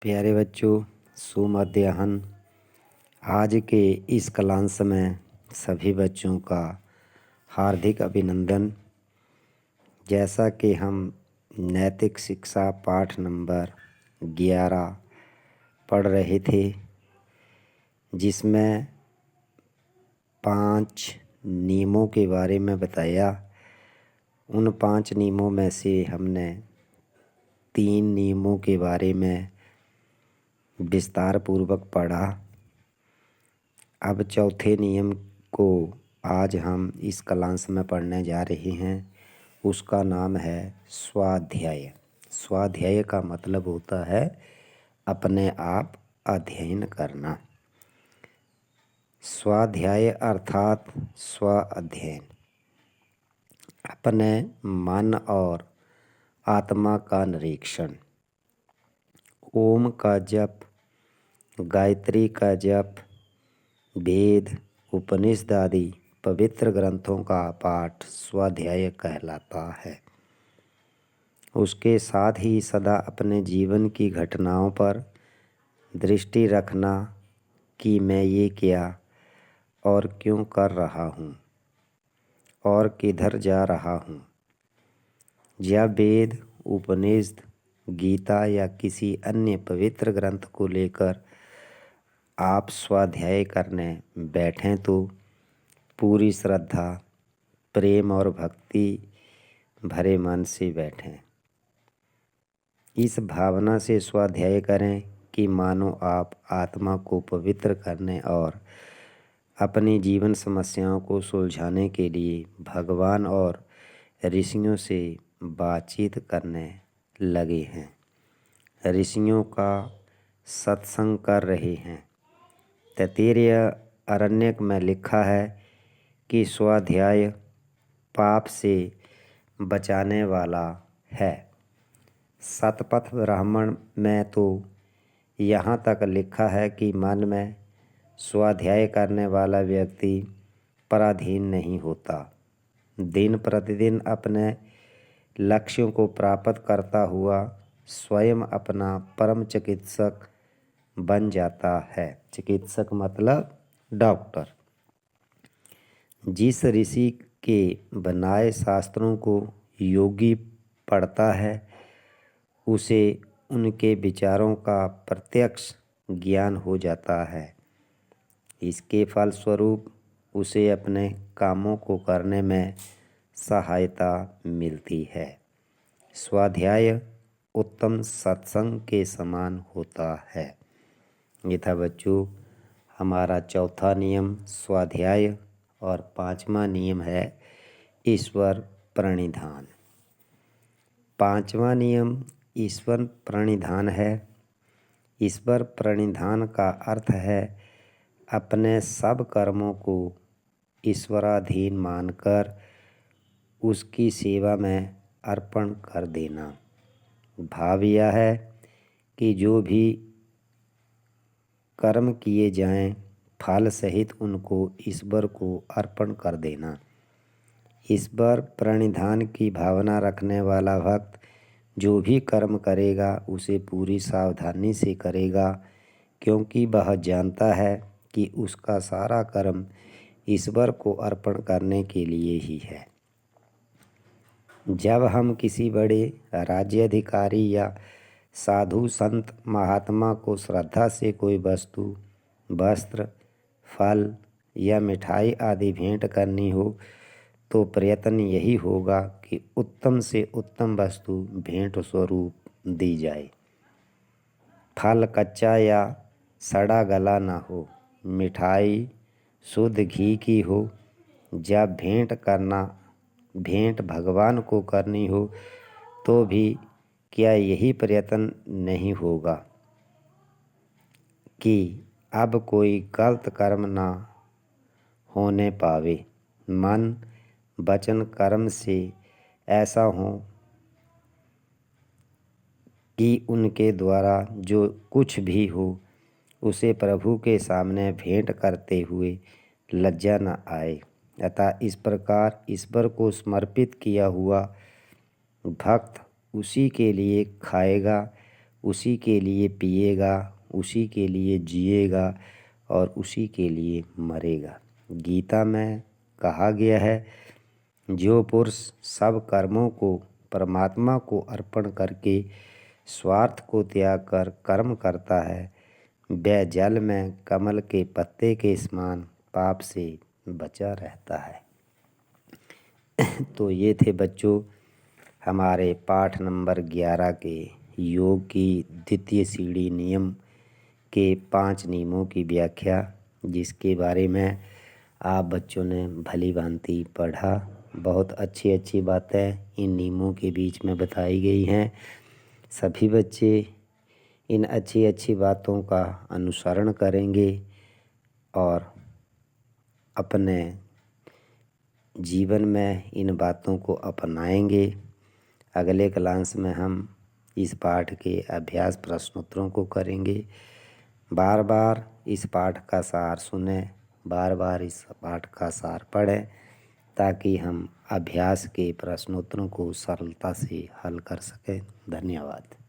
प्यारे बच्चों, सुमध्याह्न। आज के इस क्लास में सभी बच्चों का हार्दिक अभिनंदन। जैसा कि हम नैतिक शिक्षा पाठ नंबर 11 पढ़ रहे थे, जिसमें 5 नियमों के बारे में बताया। उन 5 नियमों में से हमने 3 नियमों के बारे में विस्तार पूर्वक पढ़ा। अब चौथे नियम को आज हम इस क्लास में पढ़ने जा रहे हैं। उसका नाम है स्वाध्याय। स्वाध्याय का मतलब होता है अपने आप अध्ययन करना। स्वाध्याय अर्थात स्व अध्ययन। अपने मन और आत्मा का निरीक्षण। ओम का जप, गायत्री का जप, वेद, उपनिषद आदि पवित्र ग्रंथों का पाठ स्वाध्याय कहलाता है। उसके साथ ही सदा अपने जीवन की घटनाओं पर दृष्टि रखना कि मैं ये क्या और क्यों कर रहा हूँ और किधर जा रहा हूँ। या वेद, उपनिषद, गीता या किसी अन्य पवित्र ग्रंथ को लेकर आप स्वाध्याय करने बैठें तो पूरी श्रद्धा, प्रेम और भक्ति भरे मन से बैठें। इस भावना से स्वाध्याय करें कि मानो आप आत्मा को पवित्र करने और अपनी जीवन समस्याओं को सुलझाने के लिए भगवान और ऋषियों से बातचीत करने लगे हैं, ऋषियों का सत्संग कर रहे हैं। तैत्तिरीय आरण्यक में लिखा है कि स्वाध्याय पाप से बचाने वाला है। शतपथ ब्राह्मण में तो यहाँ तक लिखा है कि मन में स्वाध्याय करने वाला व्यक्ति पराधीन नहीं होता। दिन प्रतिदिन अपने लक्ष्यों को प्राप्त करता हुआ स्वयं अपना परम चिकित्सक बन जाता है। चिकित्सक मतलब डॉक्टर। जिस ऋषि के बनाए शास्त्रों को योगी पढ़ता है, उसे उनके विचारों का प्रत्यक्ष ज्ञान हो जाता है। इसके फलस्वरूप उसे अपने कामों को करने में सहायता मिलती है। स्वाध्याय उत्तम सत्संग के समान होता है। ये था बच्चों हमारा चौथा नियम स्वाध्याय, और 5वां नियम है ईश्वर प्रणिधान। 5वां नियम ईश्वर प्रणिधान है। ईश्वर प्रणिधान का अर्थ है अपने सब कर्मों को ईश्वराधीन मानकर उसकी सेवा में अर्पण कर देना। भाव यह है कि जो भी कर्म किए जाएं, फल सहित उनको ईश्वर को अर्पण कर देना। ईश्वर प्रणिधान की भावना रखने वाला भक्त जो भी कर्म करेगा उसे पूरी सावधानी से करेगा, क्योंकि वह जानता है कि उसका सारा कर्म ईश्वर को अर्पण करने के लिए ही है। जब हम किसी बड़े राज्याधिकारी या साधु संत महात्मा को श्रद्धा से कोई वस्तु, वस्त्र, फल या मिठाई आदि भेंट करनी हो तो प्रयत्न यही होगा कि उत्तम से उत्तम वस्तु भेंट स्वरूप दी जाए। फल कच्चा या सड़ा गला ना हो, मिठाई शुद्ध घी की हो। जब भेंट भगवान को करनी हो तो भी क्या यही प्रयत्न नहीं होगा कि अब कोई गलत कर्म ना होने पावे। मन, वचन, कर्म से ऐसा हो कि उनके द्वारा जो कुछ भी हो उसे प्रभु के सामने भेंट करते हुए लज्जा न आए। अतः इस प्रकार ईश्वर को समर्पित किया हुआ भक्त उसी के लिए खाएगा, उसी के लिए पिएगा, उसी के लिए जिएगा और उसी के लिए मरेगा। गीता में कहा गया है, जो पुरुष सब कर्मों को परमात्मा को अर्पण करके स्वार्थ को त्याग कर कर्म करता है, वह जल में कमल के पत्ते के समान पाप से बचा रहता है। तो ये थे बच्चों हमारे पाठ नंबर 11 के योग की द्वितीय सीढ़ी नियम के 5 नियमों की व्याख्या, जिसके बारे में आप बच्चों ने भली भांति पढ़ा। बहुत अच्छी अच्छी बातें इन नियमों के बीच में बताई गई हैं। सभी बच्चे इन अच्छी अच्छी बातों का अनुसरण करेंगे और अपने जीवन में इन बातों को अपनाएंगे। अगले क्लास में हम इस पाठ के अभ्यास प्रश्नोत्तरों को करेंगे। बार बार इस पाठ का सार सुनें, बार बार इस पाठ का सार पढ़ें, ताकि हम अभ्यास के प्रश्नोत्तरों को सरलता से हल कर सकें। धन्यवाद।